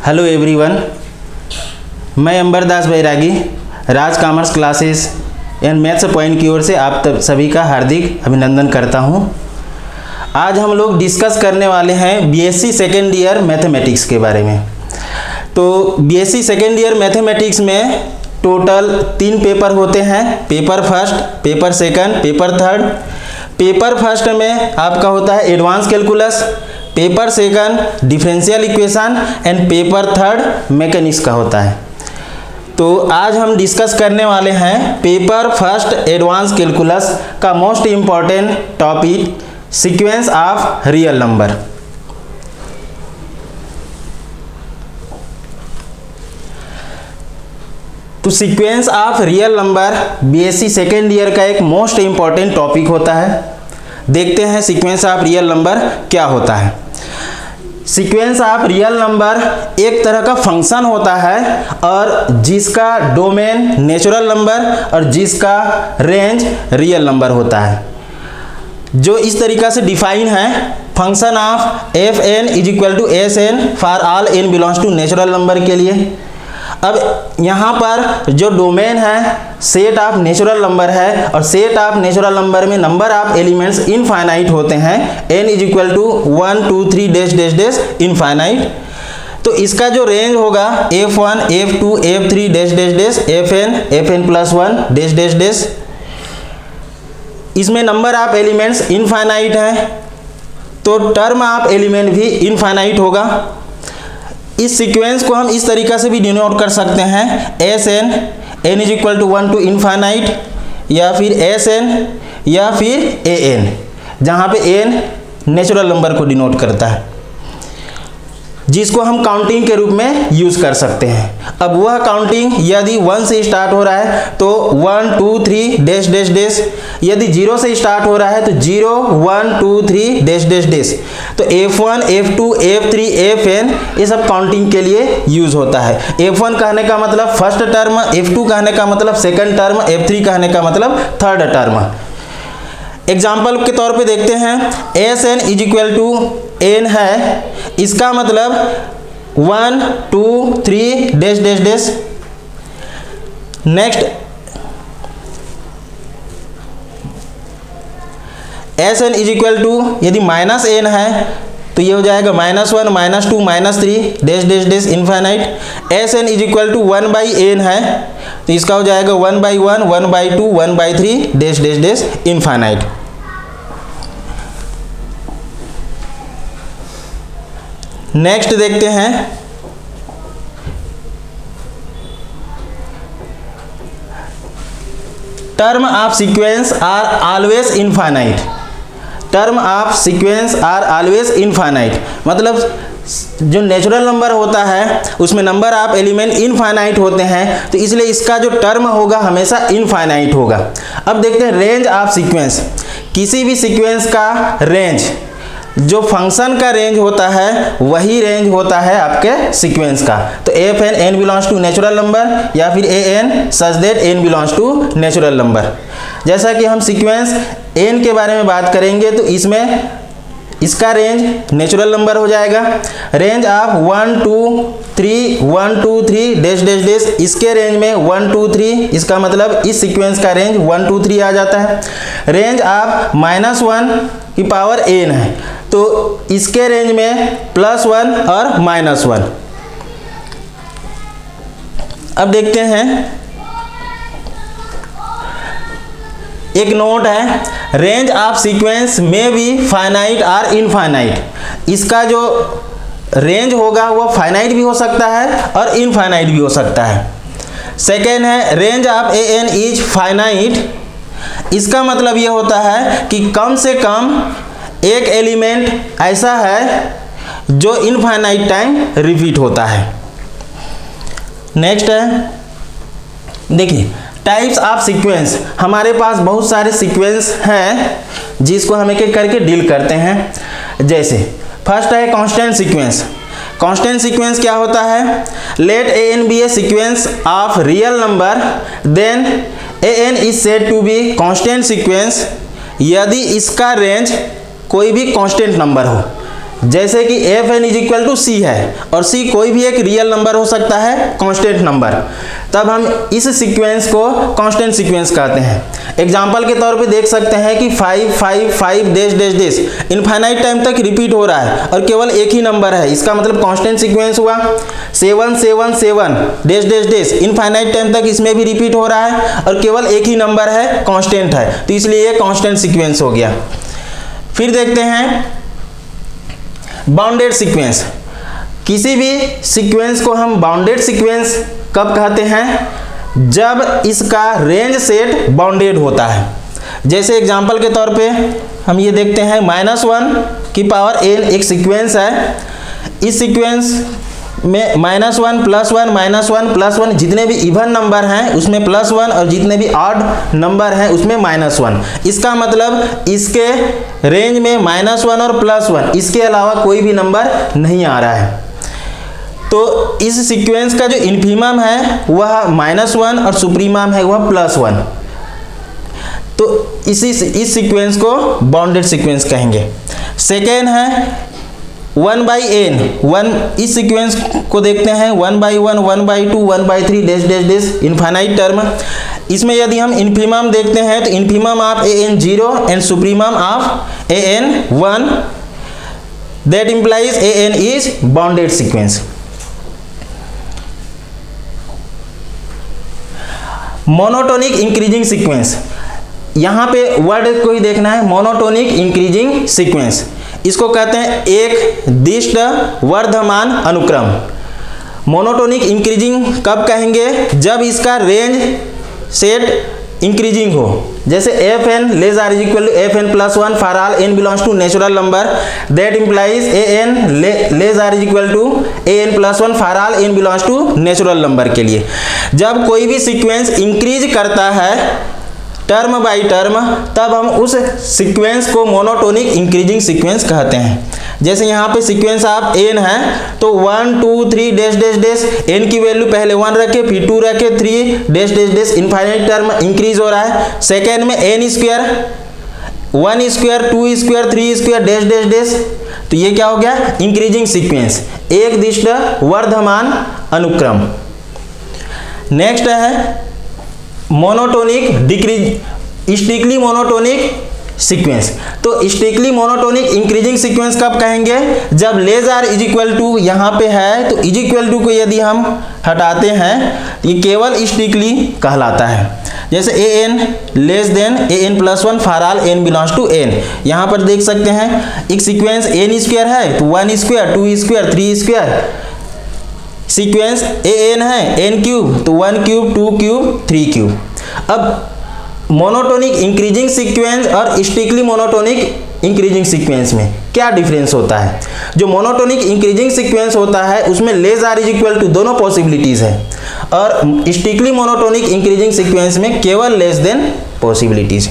Hello everyone, मैं Ambardas Bairagi Raj commerce classes and maths point की ओर से आप सभी का हार्दिक अभिनंदन करता हूं। आज हम लोग डिस्कस करने वाले हैं बीएससी सेकेंड ईयर मैथमेटिक्स के बारे में। तो बीएससी सेकेंड ईयर मैथमेटिक्स में टोटल 3 पेपर होते हैं, paper first, paper second, paper third. Paper first में आपका होता है advance calculus, paper second differential equation and paper third mechanics का होता है। तो आज हम डिस्कस करने वाले हैं पेपर फर्स्ट एडवांस कैलकुलस का most important topic sequence of real number. तो sequence of real number BSc second year का एक मोस्ट इम्पॉर्टेंट टॉपिक होता है। देखते हैं सीक्वेंस ऑफ रियल नंबर क्या होता है। सीक्वेंस ऑफ रियल नंबर एक तरह का फंक्शन होता है और जिसका डोमेन नेचुरल नंबर और जिसका रेंज रियल नंबर होता है, जो इस तरीक़ा से डिफाइन है। Function of F N is equal to S N for all N belongs to natural number के लिए। अब यहाँ पर जो डोमेन है सेट ऑफ नेचुरल नंबर है और सेट ऑफ नेचुरल नंबर में नंबर ऑफ एलिमेंट्स इनफाइनाइट होते हैं, n is equal to 1 2 3 dash dash dash infinite. तो इसका जो रेंज होगा f1 f2 f3 dash dash dash fn plus 1 dash dash dash. इसमें नंबर ऑफ एलिमेंट्स इनफाइनाइट है तो टर्म ऑफ एलिमेंट भी इनफाइनाइट होगा। इस सीक्वेंस को हम इस तरीक़ा से भी डिनोट कर सकते हैं S N N is equal to 1 to infinite, या फिर एस एन या फिर ए एन, जहाँ पे एन नेचुरल नंबर को डिनोट करता है, जिसको हम काउंटिंग के रूप में यूज़ कर सकते हैं। अब वह काउंटिंग यदि 1 से स्टार्ट हो रहा है तो 1 2 3 डैश डैश डैश, यदि 0 से स्टार्ट हो रहा है तो 0 1 2 3 डैश डैश डैश। तो f1 f2 f3 fn ये सब काउंटिंग के लिए यूज़ होता है। f1 कहने का मतलब फर्स्ट टर्म, f2 कहने का मतलब सेकंड टर्म, f3 कहने का मतलब थर्ड टर्म। एग्जाम्पल के तौर पे देखते हैं S N is equal to N है, इसका मतलब 1 2 3 dash dash dash. Next S N is equal to यदि माइनस एन है तो ये हो जाएगा -1 -2 -3 dash dash dash infinite. S N is equal to 1 by N है तो इसका हो जाएगा 1/1 1/2 1/3 dash dash dash infinite. Next देखते हैं term of sequence are always infinite. Term of sequence are always infinite मतलब जो नेचुरल नंबर होता है उसमें नंबर ऑफ एलिमेंट इनफाइनाइट होते हैं, तो इसलिए इसका जो टर्म होगा हमेशा इनफाइनाइट होगा। अब देखते हैं रेंज ऑफ सीक्वेंस। किसी भी सीक्वेंस का रेंज, जो फंक्शन का रेंज होता है वही रेंज होता है आपके सीक्वेंस का। तो F N N belongs to natural number या फिर A N such that N belongs to natural number. जैसा कि हम सीक्वेंस एन के बारे में बात करेंगे तो इसमें इसका रेंज नेचुरल नंबर हो जाएगा। Range of 1 2 3 1 2 3 dash dash dash, इसके रेंज में 1 2 3, इसका मतलब इस सीक्वेंस का रेंज 1 2 3 आ जाता है। रेंज ऑफ -1 की पावर n है तो इसके रेंज में +1 और -1। अब देखते हैं एक नोट है, रेंज ऑफ सीक्वेंस में भी फाइनाइट और इनफाइनाइट। इसका जो रेंज होगा वो फाइनाइट भी हो सकता है और इनफाइनाइट भी हो सकता है। सेकेंड है range of A N is finite. इसका मतलब ये होता है कि कम से कम एक एलिमेंट ऐसा है जो इनफाइनाइट टाइम रिपीट होता है। नेक्स्ट है, देखिए टाइप्स ऑफ सीक्वेंस। हमारे पास बहुत सारे सीक्वेंस हैं जिसको हम एक एक करके डील करते हैं। जैसे फर्स्ट है कांस्टेंट सीक्वेंस। कांस्टेंट सीक्वेंस क्या होता है? Let A N be a sequence of real number then A N is said to be constant sequence यदि इसका रेंज कोई भी कांस्टेंट नंबर हो। जैसे कि F N is equal to C है और सी कोई भी एक रियल नंबर हो सकता है, कांस्टेंट नंबर, तब हम इस सीक्वेंस को कांस्टेंट सीक्वेंस कहते हैं। एग्जांपल के तौर पे देख सकते हैं कि 5 5 5 dash dash dash infinite time तक रिपीट हो रहा है और केवल एक ही नंबर है, इसका मतलब कांस्टेंट सीक्वेंस हुआ। 7 7 7 dash dash dash infinite time तक इसमें भी रिपीट हो रहा है और केवल एक ही नंबर है, कांस्टेंट है, तो इसलिए ये कांस्टेंट सीक्वेंस हो गया। फिर देखते हैं बाउंडेड सीक्वेंस। किसी भी सीक्वेंस को हम बाउंडेड सीक्वेंस कब कहते हैं? जब इसका रेंज सेट बाउंडेड होता है। जैसे एग्जांपल के तौर पे हम ये देखते हैं -1 की पावर n एक सीक्वेंस है। इस सीक्वेंस में -1 +1 -1 +1 जितने भी इवन नंबर हैं उसमें +1 और जितने भी ऑड नंबर हैं उसमें -1। इसका मतलब इसके रेंज में -1 और +1 इसके अलावा कोई भी नंबर नहीं आ रहा है। तो इस सीक्वेंस का जो इन्फीमम है वह -1 और सुप्रीमम है वह +1। तो इस सीक्वेंस को बाउंडेड सीक्वेंस कहेंगे। सेकेंड है 1/n। इस सीक्वेंस को देखते हैं 1/1 1/2 1/3 dash dash dash infinite term. इसमें यदि हम इन्फीमम देखते हैं तो infimum of an 0 and supremum of an 1, that implies an is bounded sequence. Monotonic increasing sequence, यहाँ पे वर्ड को ही देखना है, मोनोटोनिक इंक्रीजिंग सीक्वेंस। इसको कहते हैं एक दिष्ट वर्धमान अनुक्रम। मोनोटोनिक इंक्रीजिंग कब कहेंगे? जब इसका रेंज सेट इंक्रीजिंग हो। जैसे F N less or is equal to F N +1 for all n belongs to natural number, that implies A N less or is equal to A N +1 for all n belongs to natural number के लिए। जब कोई भी sequence increase करता है term by term, तब हम उस सीक्वेंस को मोनोटोनिक इंक्रीजिंग सीक्वेंस कहते हैं। जैसे यहाँ पे सीक्वेंस आप n है तो 1 2 3 डैश डैश डैश n की वैल्यू पहले 1 रखे, फिर 2 रखे, 3 dash dash dash infinite term increase हो रहा है। सेकेंड में n square 1 square 2 square 3 square dash dash dash, तो ये क्या हो गया? इंक्रीजिंग सीक्वेंस, एक दिष्ट वर्धमान अनुक्रम। नेक्स्ट है monotonic decrease strictly monotonic sequence. तो स्ट्रिक्टली मोनोटोनिक इंक्रीजिंग सीक्वेंस कब कहेंगे? जब less or is equal to यहाँ पे है तो इज इक्वल टू को यदि हम हटाते हैं ये केवल स्ट्रिक्टली कहलाता है। जैसे A N less than A N +1 for all n belongs to n। यहाँ पर देख सकते हैं एक सीक्वेंस n स्क्वायर है तो 1 square 2 square 3 square, sequence an है n क्यूब तो 1 क्यूब 2 क्यूब 3 क्यूब। अब मोनोटोनिक इंक्रीजिंग सीक्वेंस और स्ट्रिक्टली मोनोटोनिक इंक्रीजिंग सीक्वेंस में क्या डिफरेंस होता है? जो मोनोटोनिक इंक्रीजिंग सीक्वेंस होता है उसमें less or is equal to दोनों पॉसिबिलिटीज है और स्ट्रिक्टली मोनोटोनिक इंक्रीजिंग सीक्वेंस में केवल लेस देन पॉसिबिलिटीज।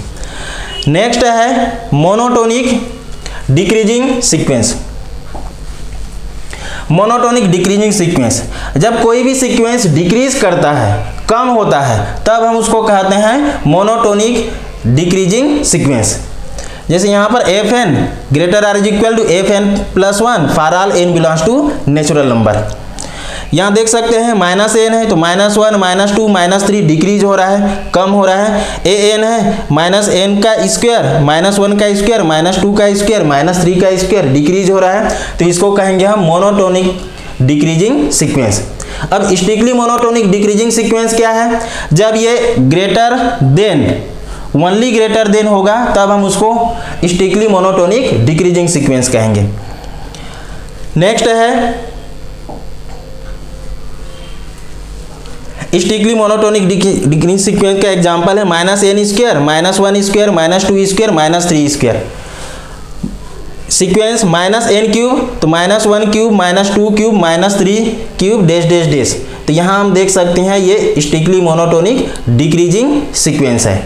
नेक्स्ट है monotonic decreasing sequence. Monotonic decreasing sequence, जब कोई भी सीक्वेंस डिक्रीज करता है, कम होता है, तब हम उसको कहते हैं मोनोटोनिक डिक्रीजिंग सीक्वेंस। जैसे यहाँ पर F N greater or is equal to F N +1 for all n belongs to natural number. यहाँ देख सकते हैं -n है तो -1 -2 -3 डिक्रीज हो रहा है, कम हो रहा है। ए एन है -n का स्क्वायर -1 का स्क्वायर -2 का स्क्वायर -3 का स्क्वायर डिक्रीज हो रहा है, तो इसको कहेंगे हम मोनोटोनिक डिक्रीजिंग सीक्वेंस। अब स्ट्रिक्टली मोनोटोनिक डिक्रीजिंग सीक्वेंस क्या है? जब ये greater than only greater than होगा तब हम उसको स्ट्रिक्टली मोनोटोनिक डिक्रीजिंग सीक्वेंस कहेंगे। नेक्स्ट है स्ट्रिक्टली मोनोटोनिक डिक्रीजिंग सीक्वेंस का एग्जांपल है -n square -1 square -2 square -3 square. Sequence -n cube तो -1 cube -2 cube -3 cube dash dash dash, तो यहाँ हम देख सकते हैं ये स्ट्रिक्टली मोनोटोनिक डिक्रीजिंग सीक्वेंस है।